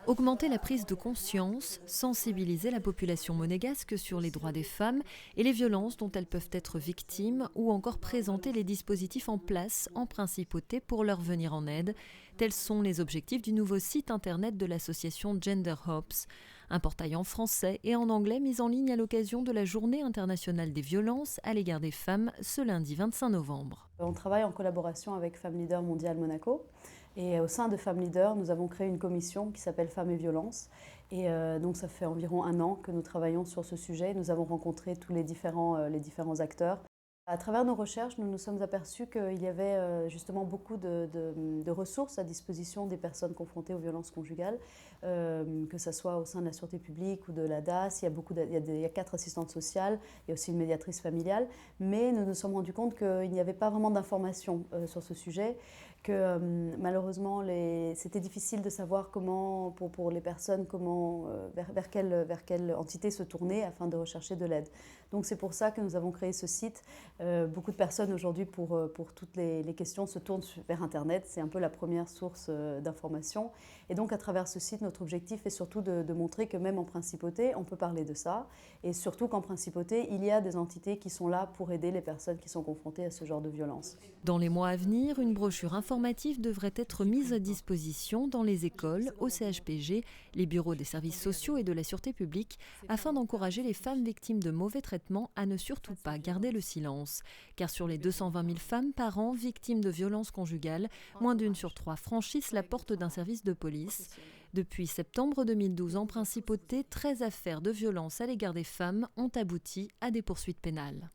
Augmenter la prise de conscience, sensibiliser la population monégasque sur les droits des femmes et les violences dont elles peuvent être victimes ou encore présenter les dispositifs en place en principauté pour leur venir en aide. Tels sont les objectifs du nouveau site internet de l'association Gender Hopes, un portail en français et en anglais mis en ligne à l'occasion de la Journée internationale des violences à l'égard des femmes ce lundi 25 novembre. On travaille en collaboration avec Femmes Leaders Mondial Monaco et au sein de Femmes Leaders, nous avons créé une commission qui s'appelle Femmes et Violences. Et donc ça fait environ 1 an que nous travaillons sur ce sujet. Nous avons rencontré tous les différents acteurs. À travers nos recherches, nous nous sommes aperçus qu'il y avait justement beaucoup de ressources à disposition des personnes confrontées aux violences conjugales, que ce soit au sein de la sûreté publique ou de la DAS. Il y a 4 assistantes sociales, il y a aussi une médiatrice familiale, mais nous nous sommes rendus compte qu'il n'y avait pas vraiment d'informations sur ce sujet, que malheureusement c'était difficile de savoir comment, pour les personnes, vers quelle entité se tourner afin de rechercher de l'aide. Donc c'est pour ça que nous avons créé ce site. Beaucoup de personnes aujourd'hui, pour toutes les questions, se tournent vers Internet. C'est un peu la première source d'information. Et donc, à travers ce site, notre objectif est surtout de montrer que même en principauté, on peut parler de ça. Et surtout qu'en principauté, il y a des entités qui sont là pour aider les personnes qui sont confrontées à ce genre de violence. Dans les mois à venir, une brochure informative devrait être mise à disposition dans les écoles, au CHPG, les bureaux des services sociaux et de la sûreté publique, afin d'encourager les femmes victimes de mauvais traitements à ne surtout pas garder le silence. Car sur les 220 000 femmes par an victimes de violences conjugales, moins d'1 sur 3 franchissent la porte d'un service de police. Depuis septembre 2012, en principauté, 13 affaires de violence à l'égard des femmes ont abouti à des poursuites pénales.